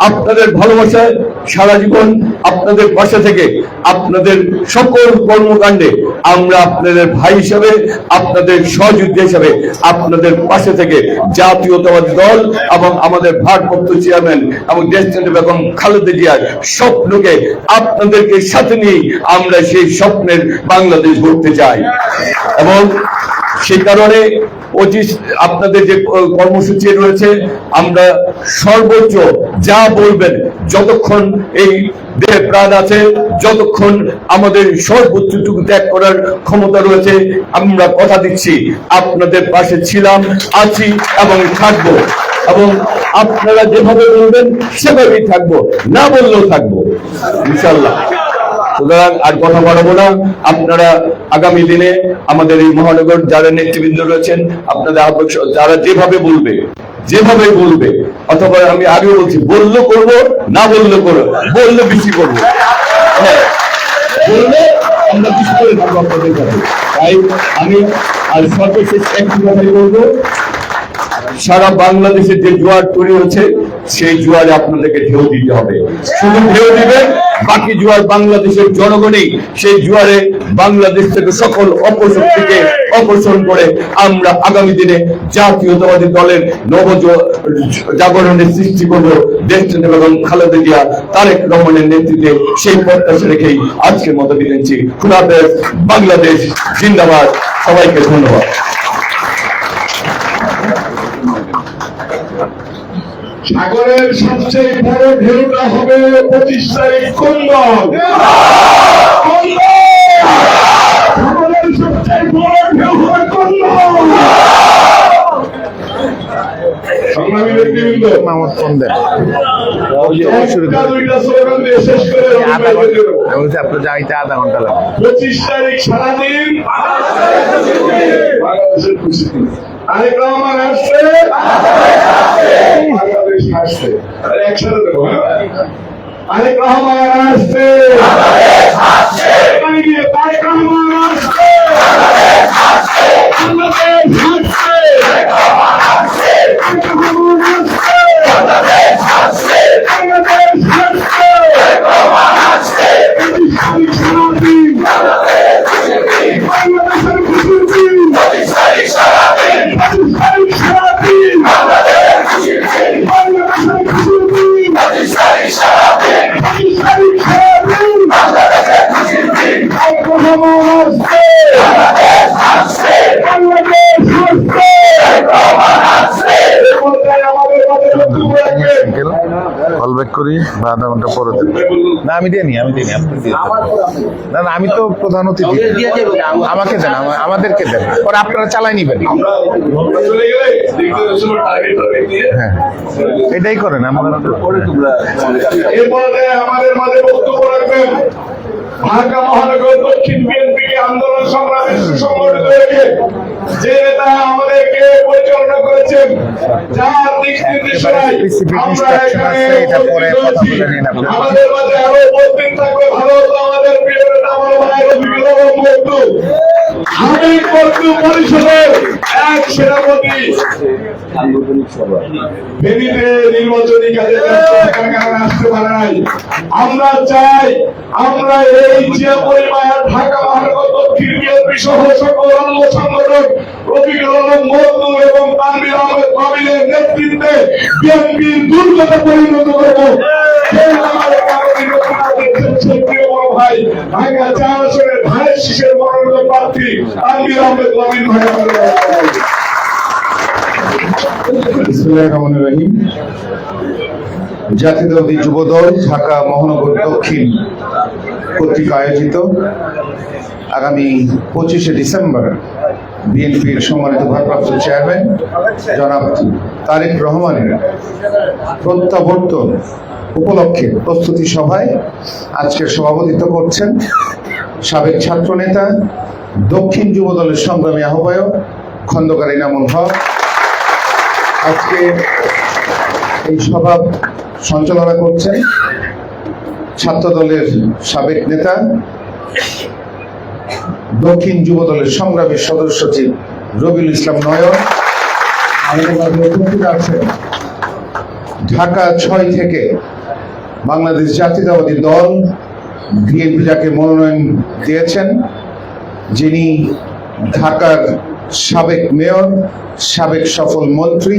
আপনাদের ভালোবাসায় সারা জীবন আপনাদের পাশে থেকে আপনাদের সকল কর্মকাণ্ডে আমরা আপনাদের ভাই হিসাবে, আপনাদের সহযোদ্ধা হিসাবে আপনাদের পাশে থেকে জাতীয়তাবাদী দল এবং আমাদের ভারপ্রাপ্ত চেয়ারম্যান এবং দেশনেত্রী বেগম খালেদা জিয়ার স্বপ্নকে আপনাদেরকে সাথে নিয়ে আমরা সেই স্বপ্নের বাংলাদেশ গড়তে চাই। এবং সেই কারণে আপনাদের যে কর্মসূচি রয়েছে, আমরা সর্বোচ্চ যা বলবেন, যতক্ষণ এই দেহে প্রাণ আছে, যতক্ষণ আমাদের সর্বোচ্চটুকু ত্যাগ করার ক্ষমতা রয়েছে, আমরা কথা দিচ্ছি আপনাদের পাশে ছিলাম, আছি এবং থাকবো। এবং আপনারা যেভাবে বলবেন সেভাবেই থাকবো, না বললেও থাকবো ইনশাআল্লাহ। সুতরাং আর কথা বাড়াবো না। আপনারা আগামী দিনে আমাদের এই মহানগর যারা নেতৃবৃন্দ রয়েছেন, আপনাদের যারা যেভাবে বলবে, অথবা আমি আগেও বলছি, বললে করবো, না বললে করবো, বললে বেশি করবো, বললে আমরা বেশি করে থাকবো আপনাদের কাছে। তাই আমি আর সর্বশেষ একটি কথাই বলবো, সারা বাংলাদেশে যে জোয়ার তৈরি হচ্ছে, সেই জোয়ারে আপনাদেরকে ঢেউ দিতে হবে। শুধু ঢেউ দিবেন, বাকি জোয়ার বাংলাদেশের জনগণই সেই জোয়ারে বাংলাদেশ থেকে সকল অপশক্তিকে অপসারণ করে আমরা আগামী দিনে জাতীয়তাবাদী দলের জাগরণের সৃষ্টি করব। দেশনেত্রী বেগম খালেদা জিয়া, তারেক রহমানের নেতৃত্বে সেই প্রত্যাশা রেখেই আজকের মতো বিদায় নিচ্ছি। খুদা হাফেজ। বাংলাদেশ জিন্দাবাদ। সবাইকে ধন্যবাদ। সাগরের সবচেয়ে বড় ঢেউটা হবে 25 তারিখ কুম্ভল। সাগরের সবচেয়ে বড় ঢেউ হবে কুম্ভল। সংগ্রামী নেতৃবৃন্দ, দুইটা স্লোগান দিয়ে শেষ করে আপনার যাইতে আধা ঘন্টা লাগবে। 25 তারিখ সারাদিন বাংলাদেশের খুশি। তারেক রহমান আসছে, বাংলাদেশ আসছে। একসাথে দেবো, তারেক রহমান আসছে, তারেক রহমান আসছে, বাংলাদেশ আসছে, কল ব্যাক করি বা আধা ঘন্টা পরে না, আমি দিয়ে নি আপনি দিয়ে না, আমি তো প্রধান অতিথি, আমাকে দেন, আমাদেরকে দেন, পরে আপনারা চালাই নিবেন। হ্যাঁ, এটাই করেন। এরপরে আমাদের মাঝে বক্তব্য রাখবেন ঢাকা মহানগর দক্ষিণ বিএনপিকে আন্দোলন সংগ্রামে সুসংগঠিত রেখে যে নেতা আমাদেরকে পরিচালনা করেছেন, যার দিক নির্দেশনায় আমরা এখানে আমাদের মাঝে আরো উপস্থিত থাকবে ভালো হতো আমাদের প্রিয় নেতা আমার ভাই রফিকুল আলম বন্ধু, হাবিব বন্ধু, পরিষদের এক সেনাপতি ফেনীতে নির্বাচনী কাজে ব্যস্ত থাকার কারণে আসতে পারে নাই। আমরা চাই আমরা এই যে পরিবার ঢাকা মহানগর দক্ষিণ বিএনপি সহ সকল অঙ্গ সংগঠন রফিকুল আলম মজনু এবং তানভীর আহমেদ কবিরের নেতৃত্বে বিএনপির দুর্গতে পরিণত করব। সেই আমাদের আগামী প্রিয় বড় ভাই ঢাকা 4 আসনের ধানের শীষের মনোনীত প্রার্থী তানভীর আহমেদ কবির ভাই বিসমিল্লাহির রহমানির রহিম। জাতীয়তাবাদী যুবদল ঢাকা মহানগর দক্ষিণ কর্তৃক আয়োজিত আগামী 25শে ডিসেম্বর বিএনপির সম্মানিত ভারপ্রাপ্ত চেয়ারম্যান জনাব তারেক রহমানের প্রত্যাবর্তন উপলক্ষে প্রস্তুতি সভায় আজকে সভাপতিত্ব করছেন সাবেক ছাত্রনেতা দক্ষিণ যুবদলের সংগ্রামী আহ্বায়ক খন্দকার ইনামুল হক। আজকে এই সভা সঞ্চালনা করছেন ছাত্রদলের সাবেক নেতা দক্ষিণ যুবদলের সংগ্রামী সদস্য সচিব রবিউল ইসলাম নয়ন। আমাদের মাঝে উপস্থিত আছেন ঢাকা 6 থেকে বাংলাদেশ জাতীয়তাবাদী দল বিএনপি যাকে মনোনয়ন দিয়েছেন, যিনি ঢাকার সাবেক মেয়র, সাবেক সফল মন্ত্রী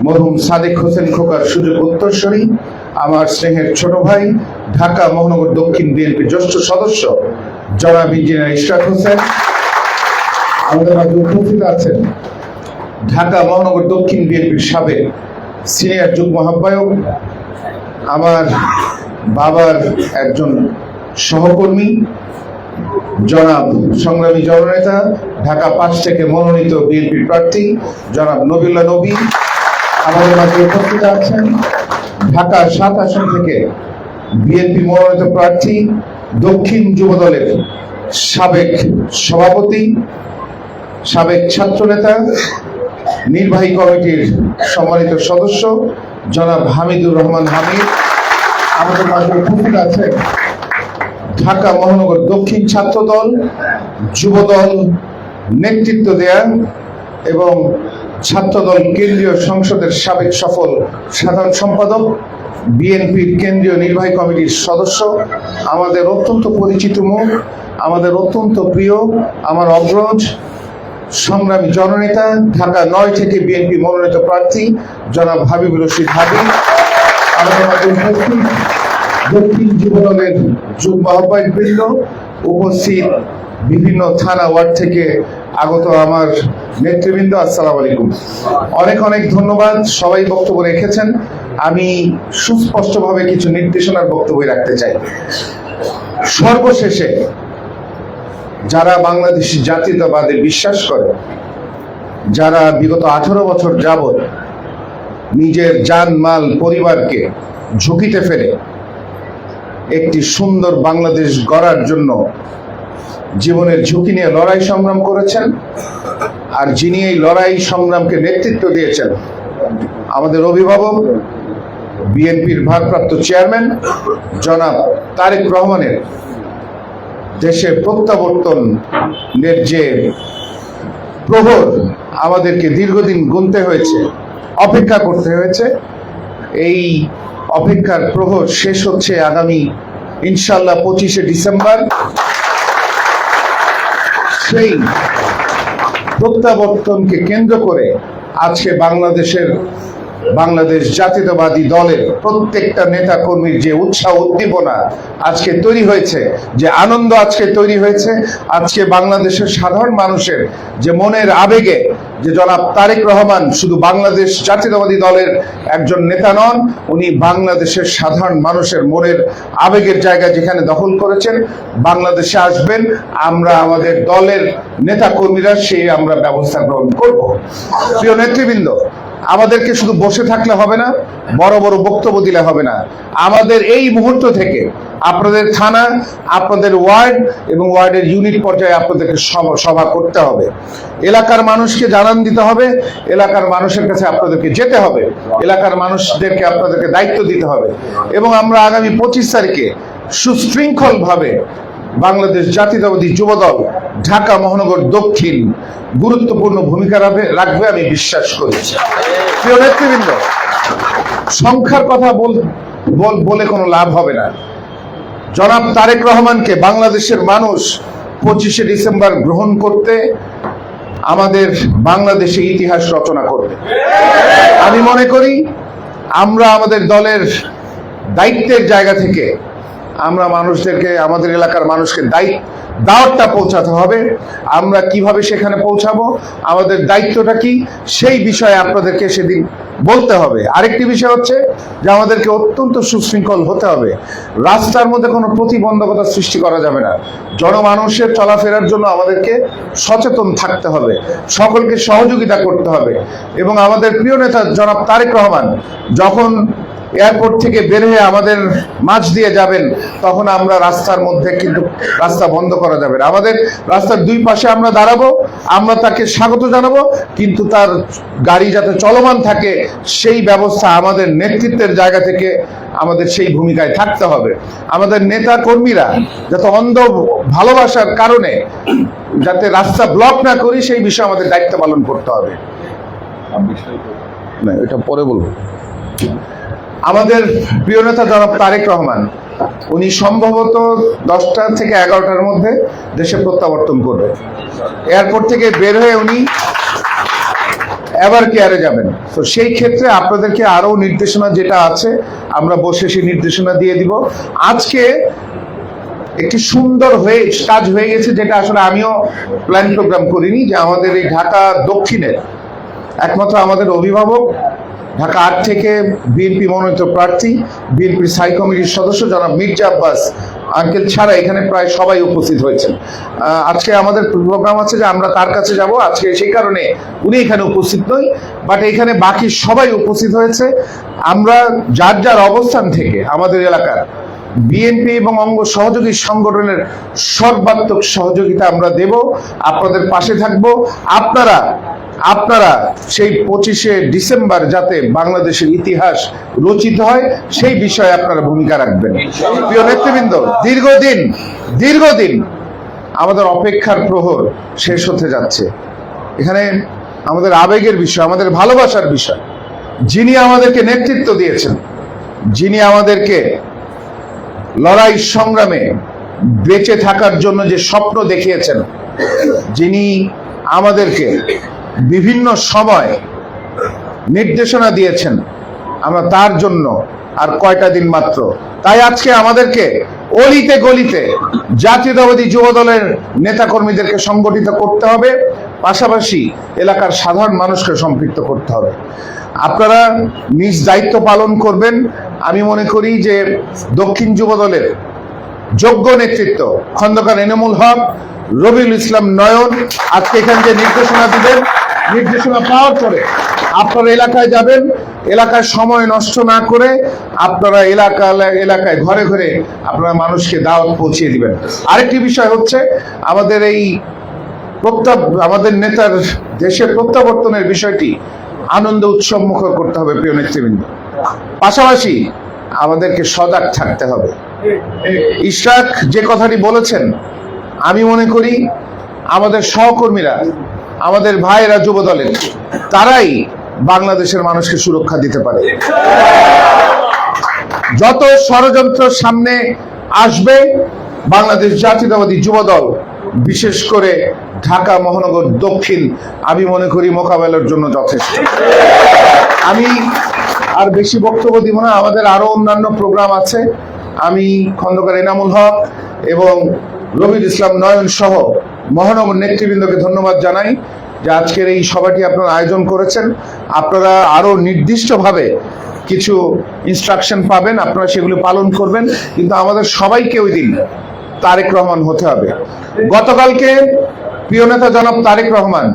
মরহুম সাদেক হোসেন খোকার সুযোগ উত্তরসূরি, আমার স্নেহের ছোট ভাই ঢাকা মহানগর দক্ষিণ বিএনপির জ্যেষ্ঠ সদস্য জনাব ইঞ্জিনিয়ার ইশরাক হোসেন। আমাদের মাঝে উপস্থিত আছেন ঢাকা মহানগর দক্ষিণ বিএনপির সাবেক সিনিয়র যুগ্ম আহ্বায়ক, আমার বাবার একজন সহকর্মী জনাব সংগ্রামী জননেতা ঢাকা 5 থেকে মনোনীত বিএনপির প্রার্থী জনাব নবিউল্লাহ নবী। আমাদের মাঝে উপস্থিত আছেন ঢাকা 7 আসন থেকে বিএনপি মনোনীত প্রার্থী দক্ষিণ যুবদলের সাবেক সভাপতি, সাবেক ছাত্রনেতা, নির্বাহী কমিটির সম্মানিত সদস্য জনাব হামিদুর রহমান হামিদ। আমাদের মাঝে উপস্থিত আছেন ঢাকা মহানগর দক্ষিণ ছাত্রদল যুবদল নেতৃত্ব দেয়া এবং ছাত্রদল কেন্দ্রীয় সংসদের সাবেক সফল সাধারণ সম্পাদক, বিএনপির কেন্দ্রীয় নির্বাহী কমিটির সদস্য, আমাদের অত্যন্ত পরিচিত মুখ, আমাদের অত্যন্ত প্রিয়, আমার অগ্রজ সংগ্রামী জননেতা ঢাকা 9 থেকে বিএনপি মনোনীত প্রার্থী জনাব হাবিবুর রশিদ হাবিব। আমাদের মাঝে উপস্থিত দক্ষিণ যুবদলের যুগ্ম আহ্বায়ক বৃন্দ, উপস্থিত বিভিন্ন থানা ওয়ার্ড থেকে আগত আমার নেতৃবৃন্দ, আসসালামু আলাইকুম। অনেক অনেক ধন্যবাদ, সবাই বক্তব্য রেখেছেন। আমি সুস্পষ্টভাবে কিছু নির্দেশনার বক্তব্য রাখতে চাই। সর্বশেষে যারা বাংলাদেশি জাতীয়তাবাদে বিশ্বাস করে, যারা বিগত 18 বছর যাবৎ নিজের জানমাল পরিবারকে ঝুঁকিতে ফেলে একটি সুন্দর বাংলাদেশ গড়ার জন্য জীবনের ঝুঁকি নিয়ে লড়াই সংগ্রাম করেছেন, আর যিনি এই লড়াই সংগ্রামকে নেতৃত্ব দিয়েছেন আমাদের অভিভাবক বিএনপির ভারপ্রাপ্ত চেয়ারম্যান জনাব তারেক রহমানের দেশের প্রত্যাবর্তনের যে প্রহর আমাদেরকে দীর্ঘদিন গুনতে হয়েছে, অপেক্ষা করতে হয়েছে, এই অপেক্ষার প্রহর শেষ হচ্ছে আগামী ইনশাআল্লাহ 25শে ডিসেম্বর। সেই প্রত্যাবর্তনকে কেন্দ্র করে আজকে বাংলাদেশ জাতীয়তাবাদী দলের প্রত্যেকটা নেতা কর্মীর যে উৎসাহ উদ্দীপনা আজকে তৈরি হয়েছে, যে আনন্দ আজকে তৈরি হয়েছে, আজকে বাংলাদেশের সাধারণ মানুষের যে মনের আবেগে যে জনাব তারেক রহমান শুধু বাংলাদেশ জাতীয়তাবাদী দলের একজন নেতা নন, উনি বাংলাদেশের সাধারণ মানুষের মনের আবেগের জায়গা যেখানে দখল করেছেন, বাংলাদেশে আসবেন, আমরা আমাদের দলের নেতা কর্মীরা সেই আমরা ব্যবস্থা গ্রহণ করব। প্রিয় নেতৃবৃন্দ, আমাদেরকে শুধু বসে থাকলে হবে না, বড় বড় বক্তব্য দিলে হবে না। আমাদের এই মুহূর্ত থেকে আপনাদের থানা, আপনাদের ওয়ার্ড এবং ওয়ার্ডের ইউনিট পর্যায়ে আপনাদেরকে সভা করতে হবে, এলাকার মানুষকে জানান দিতে হবে, এলাকার মানুষের কাছে আপনাদেরকে যেতে হবে, এলাকার মানুষদেরকে আপনাদেরকে দায়িত্ব দিতে হবে এবং আমরা আগামী 25 তারিখে সুশৃঙ্খলভাবে বাংলাদেশ জাতীয়তাবাদী যুবদল ঢাকা মহানগর দক্ষিণ গুরুত্বপূর্ণ ভূমিকা রাখবে আমি বিশ্বাস করি। প্রিয় নেতৃবৃন্দ, সংখ্যার কথা বলে কোনো লাভ হবে না। জনাব তারেক রহমানকে বাংলাদেশের মানুষ 25শে ডিসেম্বর গ্রহণ করতে আমাদের বাংলাদেশে ইতিহাস রচনা করবে। আমি মনে করি আমরা আমাদের দলের দায়িত্বের জায়গা থেকে আমরা মানুষদেরকে, আমাদের এলাকার মানুষকে দাওয়াতটা পৌঁছাতে হবে। আমরা কিভাবে সেখানে পৌঁছাবো, আমাদের দায়িত্বটা কি, সেই বিষয়ে আপনাদেরকে সেদিন বলতে হবে। আরেকটি বিষয় হচ্ছে যে আমাদেরকে অত্যন্ত সুশৃঙ্খল হতে হবে। রাস্তার মধ্যে কোনো প্রতিবন্ধকতা সৃষ্টি করা যাবে না। জনমানুষের চলাফেরার জন্য আমাদেরকে সচেতন থাকতে হবে, সকলকে সহযোগিতা করতে হবে। এবং আমাদের প্রিয় নেতা জনাব তারেক রহমান যখন এয়ারপোর্ট থেকে বের হয়ে আমাদের মাঝ দিয়ে যাবেন, তখন আমরা রাস্তার মধ্যে কিন্তু রাস্তা বন্ধ করা যাবে না। আমাদের রাস্তার দুই পাশে আমরা দাঁড়াবো, আমরা তাকে স্বাগত জানাবো, কিন্তু তার গাড়ি যাতে চলমান থাকে সেই ব্যবস্থা আমাদের নেতৃত্বের জায়গা থেকে আমাদের সেই ভূমিকায় থাকতে হবে। আমাদের নেতা কর্মীরা যাতে অন্ধ ভালোবাসার কারণে যাতে রাস্তা ব্লক না করি, সেই বিষয়ে আমাদের দায়িত্ব পালন করতে হবে। না, এটা পরে বলবো। আমাদের প্রিয় নেতা জনাব তারেক রহমান, উনি সম্ভবত 10টা থেকে 11টার মধ্যে দেশে প্রত্যাবর্তন করবে। এয়ারপোর্ট থেকে বের হয়ে উনি এভার কেয়ারে যাবেন। তো সেই ক্ষেত্রে আপনাদেরকে আরো নির্দেশনা যেটা আছে আমরা বসে সেই নির্দেশনা দিয়ে দিব। আজকে একটি সুন্দর কাজ হয়ে গেছে, যেটা আসলে আমিও প্ল্যান প্রোগ্রাম করিনি, যে আমাদের এই ঢাকা দক্ষিণের একমাত্র আমাদের অভিভাবক, ঢাকা 8 থেকে বিএনপি মনোনীত প্রার্থী, বিএনপির স্থায়ী কমিটির সদস্য জনাব মির্জা আব্বাস আঙ্কেল ছাড়া এখানে প্রায় সবাই উপস্থিত হয়েছেন। আজকে আমাদের প্রোগ্রাম আছে যে আমরা তার কাছে যাব, আজকে সেই কারণে উনি এখানে উপস্থিত নই, বাট এখানে বাকি সবাই উপস্থিত হয়েছে। আমরা যার যার অবস্থান থেকে আমাদের এলাকার বিএনপি এবং অঙ্গ সহযোগী সংগঠনের সর্বাত্মক সহযোগিতা আমরা দেব, আপনাদের পাশে থাকব। আপনারা সেই 25শে ডিসেম্বর যাতে বাংলাদেশের ইতিহাস রচিত হয় সেই বিষয়ে আপনারা ভূমিকা রাখবেন। প্রিয় নেতৃবৃন্দ, দীর্ঘদিন আমাদের অপেক্ষার প্রহর শেষ হতে যাচ্ছে। এখানে আমাদের আবেগের বিষয়, আমাদের ভালোবাসার বিষয়। যিনি আমাদেরকে নেতৃত্ব দিয়েছেন, যিনি আমাদেরকে লড়াই সংগ্রামে বেঁচে থাকার জন্য যে স্বপ্ন দেখিয়েছেন, যিনি আমাদেরকে বিভিন্ন সময় নির্দেশনা দিয়েছেন, আমরা তার জন্য আর কয়টা দিন মাত্র। তাই আজকে আমাদেরকে অলিতে গলিতে জাতীয়তাবাদী যুব দলের নেতাকর্মীদেরকে সংগঠিত করতে হবে, পাশাপাশি এলাকার সাধারণ মানুষকে সম্পৃক্ত করতে হবে। আপনারা নিজ দায়িত্ব পালন করবেন। আমি মনে করি যে দক্ষিণ যুব দলের যোগ্য নেতৃত্ব খন্দকার এনামুল হক, রবিউল ইসলাম নয়ন আজকে এখানে যে নির্দেশনা দিবেন, নির্দেশনা পাওয়ার পরে আপনারা এলাকায় যাবেন, এলাকায় সময় নষ্ট না করে আপনারা এলাকায় ঘরে ঘরে আপনারা মানুষকে দাওয়াত পৌঁছিয়ে দিবেন। আরেকটি বিষয় হচ্ছে আমাদের আমাদের নেতার দেশের প্রত্যাবর্তনের বিষয়টি আনন্দ উৎসব মুখর করতে হবে প্রিয় নেতৃবৃন্দ। পাশাপাশি আমাদেরকে সজাগ থাকতে হবে। ইশরাক যে কথাটি বলেছেন, আমি মনে করি আমাদের সহকর্মীরা, আমাদের ভাইয়েরা যুব দলের, তারাই বাংলাদেশের মানুষকে সুরক্ষা দিতে পারে। যত ষড়যন্ত্র সামনে আসবে, বাংলাদেশ জাতীয়তাবাদী যুব দল বিশেষ করে ঢাকা মহানগর দক্ষিণ আমি মনে করি মোকাবেলার জন্য যথেষ্ট। আমি আর বেশি বক্তব্য দিব না, আমাদের আরো অন্যান্য প্রোগ্রাম আছে। আমি খন্দকার এনামুল হক এবং রবিউল ইসলাম নয়ন সহ মহানগর নেতৃবৃন্দকে ধন্যবাদ জানাই যে আজকের এই সভাটি আপনারা আয়োজন করেছেন। আপনারা আরো নির্দিষ্টভাবে কিছু ইনস্ট্রাকশন পাবেন, আপনারা সেগুলো পালন করবেন, কিন্তু আমাদের সবাইকে ওই দিন তারেক রহমান হতে হবে। গতকালকে প্রিয় নেতা জনাব তারেক রহমান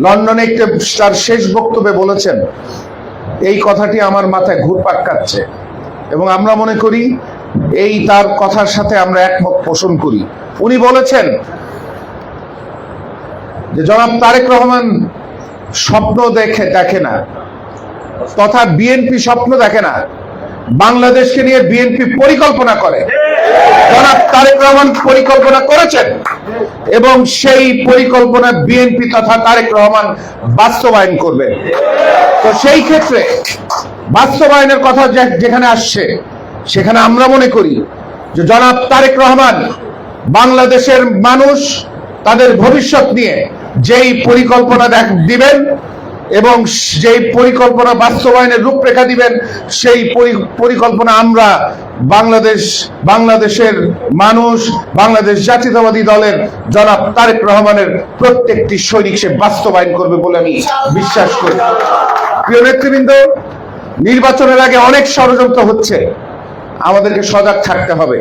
লন্ডনে তার শেষ বক্তব্যে বলেছেন, এই কথাটি আমার মাথায় ঘুরপাক খাচ্ছে এবং আমরা মনে করি এই তার কথার সাথে আমরা একমত পোষণ করি। উনি বলেছেন যে জনাব তারেক রহমান স্বপ্ন দেখে না, তথা বিএনপি স্বপ্ন দেখে না, বাংলাদেশকে নিয়ে বিএনপি পরিকল্পনা করে। জনাব তারেক রহমান পরিকল্পনা করেছেন এবং সেই পরিকল্পনা বিএনপি তথা তারেক রহমান বাস্তবায়ন করবে। তো সেই ক্ষেত্রে বাস্তবায়নের কথা যেখানে আসছে, সেখানে আমরা মনে করি যে জনাব তারেক রহমান বাংলাদেশের মানুষ তাদের ভবিষ্যৎ নিয়ে যেই পরিকল্পনা দিবেন এবং যেই পরিকল্পনা বাস্তবায়নের রূপরেখা দিবেন, সেই পরিকল্পনা আমরা বাংলাদেশের মানুষ, বাংলাদেশ জাতীয়তাবাদী দলের জনাব তারেক রহমানের প্রত্যেকটি সৈনিক সে বাস্তবায়ন করবে বলে আমি বিশ্বাস করি। প্রিয় নেতৃবৃন্দ, নির্বাচনের আগে অনেক ষড়যন্ত্র হচ্ছে, আমাদেরকে সজাগ থাকতে হবে।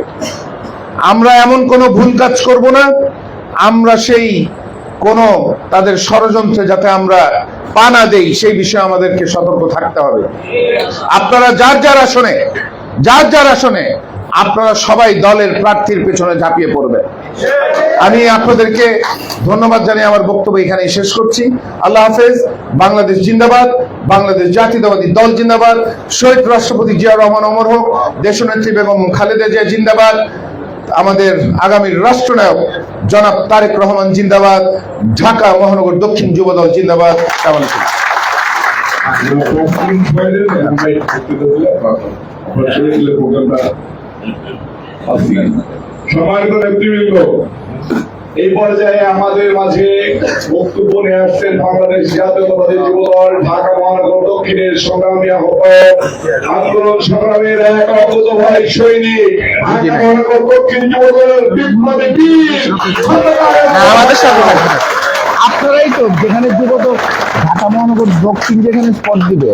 আমরা এমন কোনো ভুল কাজ করব না, আমরা সেই কোনো তাদের ষড়যন্ত্রে যাতে আমরা পা না দেই সেই বিষয়ে আমাদেরকে সতর্ক থাকতে হবে। আপনারা যার যার আসনে আপনারা সবাই দলের প্রার্থীর পেছনে ঝাঁপিয়ে পড়বেন। আমি আপনাদেরকে ধন্যবাদ জানিয়ে আমার বক্তব্য এখানেই শেষ করছি। আল্লাহ হাফেজ। বাংলাদেশ জিন্দাবাদ, বাংলাদেশ জাতীয়তাবাদী দল জিন্দাবাদ, শহীদ রাষ্ট্রপতি জিয়া রহমান অমর হোক, দেশনেত্রী বেগম খালেদা জিয়া জিন্দাবাদ, আমাদের আগামীর রাষ্ট্রনায়ক জনাব তারেক রহমান জিন্দাবাদ, ঢাকা মহানগর দক্ষিণ যুবদল জিন্দাবাদ। সম্মানিত নেতৃবৃন্দ, এই পর্যায়ে আমাদের মাঝে বক্তব্য নিয়ে আসছেন বাংলাদেশ জাতীয়তাবাদী যুবদল ঢাকা মহানগর দক্ষিণের সংগ্রামী আহ্বায়ক, আন্দোলন সংগ্রামের এক অকুত ভাই সৈনিক, ঢাকা মহানগর দক্ষিণ যুবদলের বিপ্লবী বীর আমাদের সাথে থাকবেন। আপনারাই তো যেখানে যুবদল ঢাকা মহানগর দক্ষিণ যেখানে স্পট দিবে,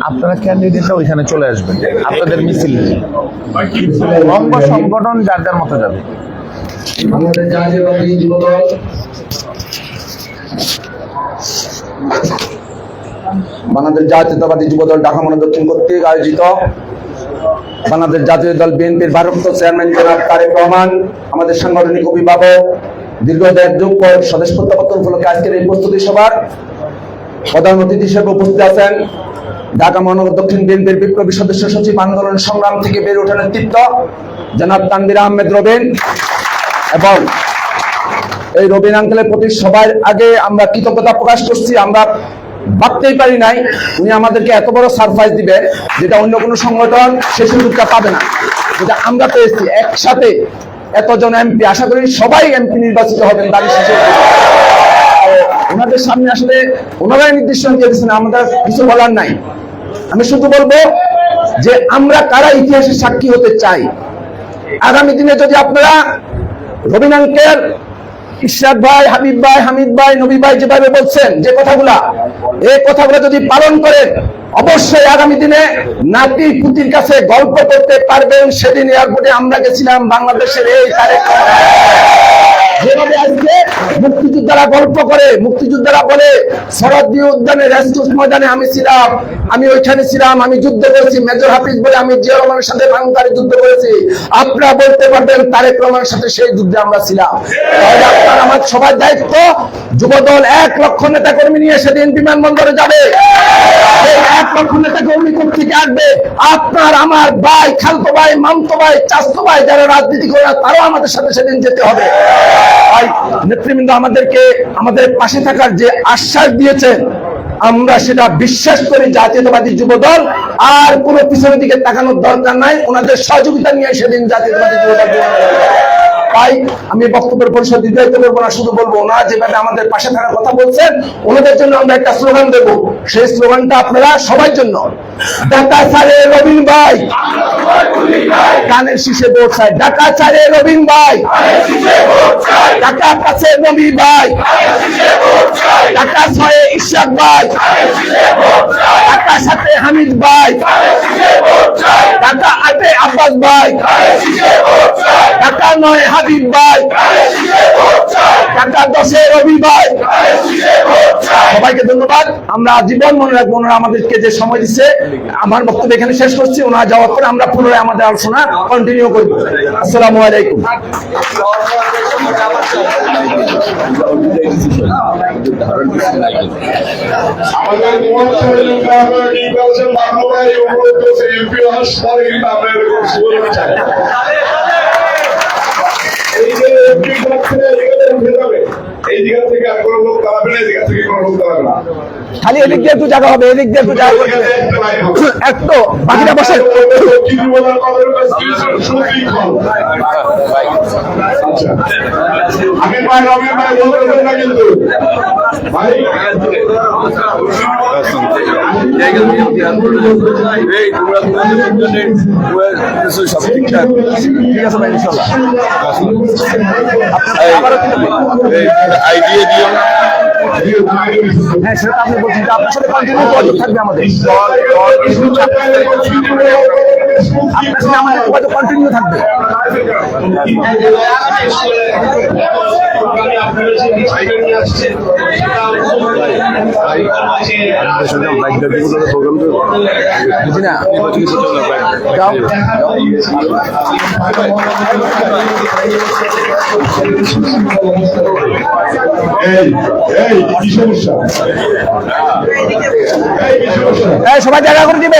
আপনারা ক্যান্ডিডেটরা ওইখানে চলে আসবেন। আপনাদের মিছিল অঙ্গ সংগঠন যার যার মতো যাবে। আমাদের জাতীয়তাবাদী যুবদল বাংলাদেশ জাতীয়তাবাদী যুবদল ঢাকা মহানগর দক্ষিণ কর্তৃক আয়োজিত বাংলাদেশ জাতীয় দল বিএনপির ভারপ্রাপ্ত চেয়ারম্যান জনাব তারেক রহমান, আমাদের সাংগঠনিক অভিভাবক, দীর্ঘ 1.5 যুগ পর স্বদেশ প্রত্যাবর্তন উপলক্ষে আজকের এই প্রস্তুতি সভার প্রধান অতিথি হিসেবে উপস্থিত আছেন ঢাকা মহানগর দক্ষিণ বিএনপির বিপ্লবী সদস্য সচিব, আন্দোলন সংগ্রাম থেকে বেড়ে ওঠা নেতৃত্ব জনাব তানভীর আহমেদ রবিন। এবং এই রবিন আঙ্কেলের প্রতি সবার আগে আমরা কৃতজ্ঞতা প্রকাশ করছি। আমরা ভাবতেই পারি নাই উনি আমাদেরকে এত বড় সারপ্রাইজ দিবে, যেটা অন্য কোনো সংগঠন সে সুযোগটা পাবে না, যেটা আমরা পেয়েছি। একসাথে এতজন এমপি, আশা করি সবাই এমপি নির্বাচিত হবেন দাবি শেষে। ওনাদের সামনে আসলে ওনারাই নির্দেশনা দিয়ে দিচ্ছেন, আমাদের কিছু বলার নাই। আমি শুধু বলবো যে আমরা কারা ইতিহাসের সাক্ষী হতে চাই। আগামী দিনে যদি আপনারা রবিন আঙ্কেল, ইশরাক ভাই, হাবিব ভাই, হামিদ ভাই, নবী ভাই যেভাবে বলছেন যে কথাগুলা, এই কথাগুলো যদি পালন করেন, অবশ্যই আগামী দিনে নাতি পুতির কাছে গল্প করতে পারবেন। সেদিন এয়ারপোর্টে আমরা গেছিলাম বাংলাদেশের এই তারেক যেভাবে আজকে মুক্তিযোদ্ধারা গল্প করে, মুক্তিযোদ্ধারা বলে শরৎদি উদ্যানে রেসকোর্স ময়দানে আমি ছিলাম, আমি ওইখানে ছিলাম, আমি যুদ্ধ করেছি। মেজর হাফিজ বলে আমি জিয়া রহমানের সাথে বাংলাদেশে যুদ্ধ করেছি। আপনারা বলতে পারবেন তারেক রহমানের সাথে সেই যুদ্ধে আমরা ছিলাম। তাহলে আপনার আমার সবার দায়িত্ব, যুবদল 1 লক্ষ নেতা কর্মী নিয়ে সেদিন বিমানবন্দরে যাবে। এই 1 লক্ষ নেতা কর্মী থেকে আসবে আপনার আমার ভাই, খালতো ভাই, মামতো ভাই, চাচতো ভাই যারা রাজনীতি করে, তারাও আমাদের সাথে সেদিন যেতে হবে। নেতৃবৃন্দ আমাদেরকে আমাদের পাশে থাকার যে আশ্বাস দিয়েছেন, আমরা সেটা বিশ্বাস করি। জাতীয়তাবাদী যুবদল আর কোনো পিছনের দিকে তাকানোর দরকার নাই, ওনাদের সহযোগিতা নিয়ে সেদিন জাতীয়তাবাদী যুবদল। তাই আমি বক্তব্যের পরিষদ দীর্ঘায়িত করবো না, শুধু বলবো ওনারা যেভাবে আমাদের পাশে থাকার কথা বলছেন, ওনাদের জন্য আমরা একটা স্লোগান দেবো। সেই স্লোগানটা আপনারা সবার জন্য, ঢাকা ছাড়ে রবিন ভাই, কানের শীষে ভোট চাই। ঢাকা ছাড়ে রবিন ভাই, ঢাকা কাছে নবী ভাই, ঢাকা ছয়ে ইশরাক ভাই, ঢাকা সাথে হামিদ ভাই, ঢাকা 8 আব্বাস ভাই, ঢাকা 9 হাবিব ভাই, ঢাকা 10 রবি ভাই। সবাইকে ধন্যবাদ। আমরা জীবন মনে রাখবো ওনারা আমাদেরকে যে সময় দিচ্ছে। আমার বক্তব্য এখানে শেষ করছি। ওনারা যাওয়ার পরে আমরা পুনরায় আমাদের আলোচনা কন্টিনিউ করবো। আসসালামু আলাইকুম। আমাদের নির্বাচন বাংলায় অনুরোধ করছে ইউপি হাস পরে কিন্তু আমরা এরকম সুযোগ চাই। এই যে এমপি করছে এখানে উঠে যাবে, এই দিক থেকে আর কোনো লোক দাঁড়াবে না, এই দিক থেকে কোনো লোক দাঁড়াবে না। খালি এদিক দিয়ে একটু জায়গা হবে, এদিক দিয়ে একটু জায়গা হবে, একটু বাকিটা বসে। আচ্ছা আমি ভাই রবি ভাই বলতে না কিন্তু ভাই আইডিয়া দিও। হ্যাঁ সেটা আপনি বলছেন, আপনার সাথে কন্টিনিউ যোগাযোগ থাকবে আমাদের, আপনার সাথে আমাদের যোগাযোগ কন্টিনিউ থাকবে। কি সমস্যা? সবাই জায়গা করে দিবে,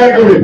এই